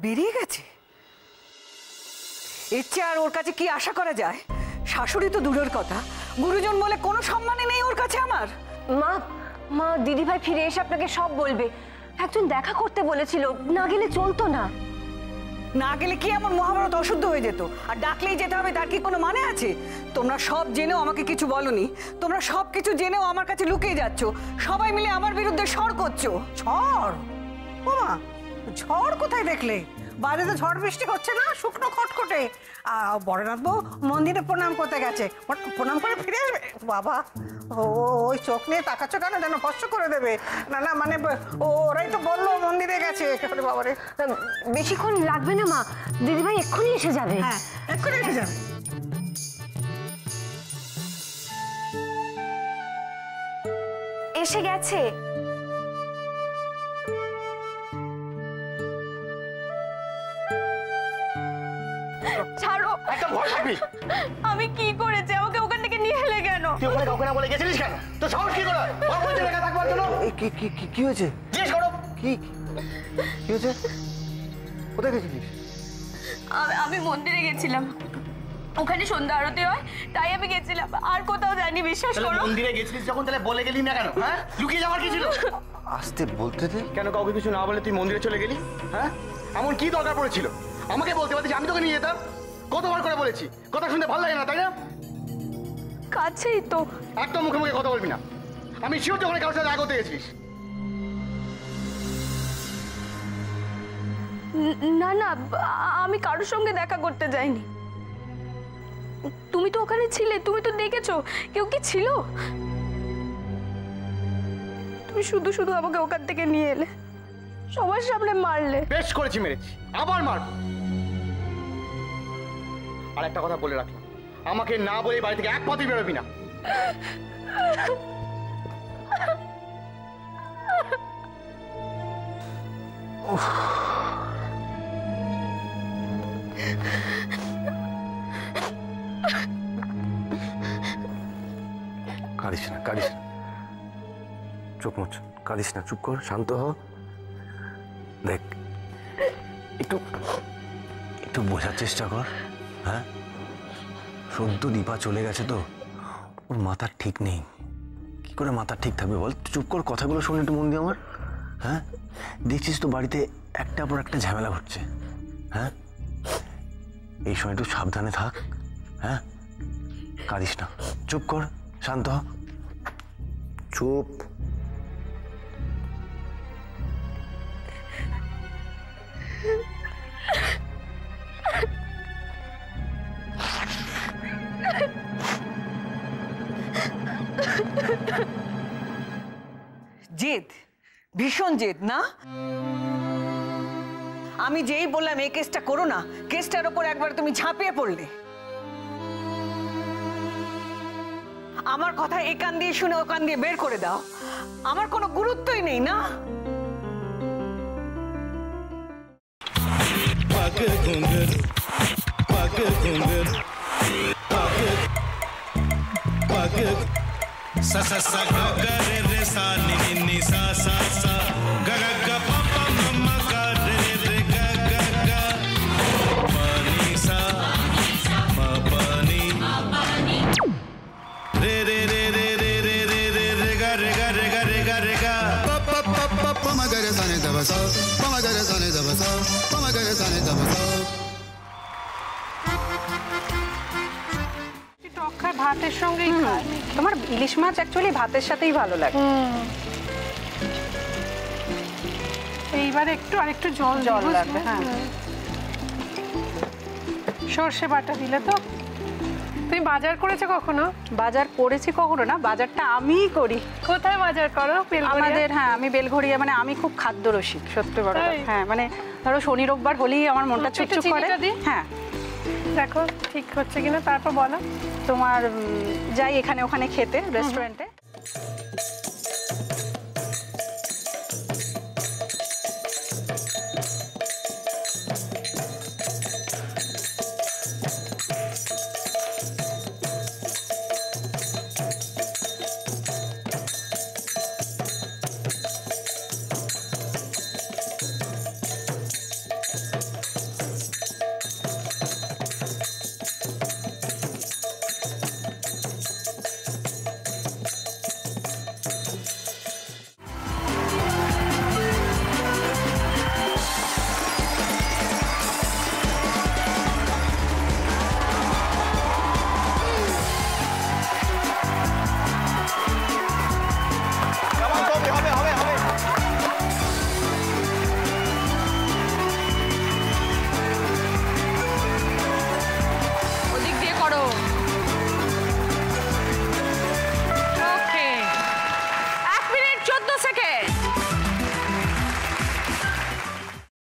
বেরিয়ে গেছে? এর চেয়ে আর ওর কাছে কি আশা করা যায়? শাশুড়ি তো দূরের কথা, গুরুজন বলে কোনো সম্মানই নেই ওর কাছে আমার। মা মা দিদিভাই ফিরে এসে আপনাকে সব বলবে। একজন দেখা করতে বলেছিল, না গেলে চলতো না। না গেলে কি এমন মহাভারত অশুদ্ধ হয়ে যেত? আর ডাকলেই যেতে হবে তার কি কোনো মানে আছে? তোমরা সব জেনেও আমাকে কিছু বলনি, তোমরা সব কিছু জেনেও আমার কাছে লুকিয়ে যাচ্ছ, সবাই মিলে আমার বিরুদ্ধে ষড় করছো। ঝড়? ওমা, ঝড় কোথায় দেখলে? বাইরে তো ঝড় বৃষ্টি হচ্ছে না, শুকনো খটখটে। বড়নাথ বউ মন্দিরে প্রণাম করতে গেছে, প্রণাম করে ফিরে আসবে। বাবা, ওই চোখ নিয়ে তাকাচ্ছ কেন? যেন কষ্ট করে দেবে। না না, মানে ওরাই তো বললো মন্দিরে গেছে। বাবারে, বেশিক্ষণ লাগবে না মা, দিদিভাই এক্ষুনি এসে যাবে। হ্যাঁ, এক্ষুনি এসে যাবে। এসে গেছে। ছাড়ো। একদম ভয় থাকবি। আমি কি করেছি? আমাকে ওখান থেকে নিয়ে এলে কেন? তুই ওখানে কাউকে না বলে গেছিলিস কেন? তো সাহস কি করে? বাবা লেখা থাকবার জন্য। কি হয়েছে? জিজ্ঞেস করো। কি হয়েছে? কোথায় গেছিলিস? আমি মন্দিরে গেছিলাম, ওখানে সন্ধ্যা আরতি হয়, তাই আমি গেছিলাম। আর কোথাও যাইনি, বিশ্বাস করো। মন্দিরে গেছিলিস যখন, তাহলে বলে গেলি না কেন? হ্যাঁ, লুকিয়ে যাওয়ার কি ছিল? আসতে বলতে দে। কেন কাউকে কিছু না বলে তুই মন্দিরে চলে গেলি? হ্যাঁ, এমন কি দরকার পড়েছিল? আমাকে বলতে পারতিস, আমি তোকে নিয়ে যেতাম। কতবার করে বলেছি, কথা শুনতে ভালো লাগে না, তাই না? কাছেই তো। একদম মুখে মুখে কথা বলবি না। আমি শিওর যখন কারোর সাথে আগতে গেছিস। না না, আমি কারোর সঙ্গে দেখা করতে যাইনি। তুমি তো ওখানে ছিলে, তুমি তো দেখেছো কেউ কি ছিল। তুমি শুধু শুধু আমাকে ওখান থেকে নিয়ে এলে, সবার সামনে মারলে। বেশ করেছি, মেরেছি, আবার মার। আর একটা কথা বলে রাখলাম, আমাকে না বলে বাড়ি থেকে এক পথই বেরোবি না। কাঁদিস না, কাঁদিস না, চোখ মুছ, কাঁদিস না, চুপ কর, শান্ত হ। দেখ, একটু একটু বোঝার চেষ্টা কর। হ্যাঁ, সদ্য দীপা চলে গেছে তো, ওর মাথার ঠিক নেই। কি করে মাথার ঠিক থাকবে বল? চুপ কর, কথাগুলো শুনে একটু মন দিয়ে আমার। হ্যাঁ, দেখছিস তো বাড়িতে একটা পর একটা ঝামেলা হচ্ছে। হ্যাঁ, এই সময় একটু সাবধানে থাক। হ্যাঁ, কাঁদিস না, চুপ কর, শান্ত হ, চুপ। জেদ, ভীষণ জেদ না? আমি যেই বললাম এই কেসটা করো না, কেসটার ওপর একবার তুমি ঝাঁপিয়ে পড়লে। আমার কথা এ কান দিয়ে শুনে ও কান দিয়ে বের করে দাও। আমার কোনো গুরুত্বই নেই না? sa sa sa ga ga re re sa ni ni ni sa sa sa ga ga ga pa pa ma ma ga re re ga ga ga pa ni sa ma pa ni re re re re re re re re re ga re ga re ga re ga re ga pa pa pa pa pa ma ga re sa ni da ba sa pa ma ga re sa ni da ba sa pa ma ga re sa ni da ba sa ভাতের সঙ্গেই খায়। তোমার ইলিশ মাছ actually ভাতের সাথেই ভালো লাগে। এইবার একটু আরেকটু জল লাগবে। হ্যাঁ, সর্ষে বাটা দিলে তো। তুমি বাজার করেছো কখনো? বাজার করেছি কখনো না, বাজারটা আমিই করি। কোথায় বাজার করো? আমাদের, হ্যাঁ, আমি বেলঘড়িয়া, মানে আমি খুব খাদ্য রসিক, সত্যি বড়। হ্যাঁ, মানে ধরো শনি রোববার হলেই আমার মনটা চুপচুপ করে। হ্যাঁ, দেখো ঠিক হচ্ছে কিনা, তারপর বলো। তোমার যাই এখানে ওখানে খেতে, রেস্টুরেন্টে।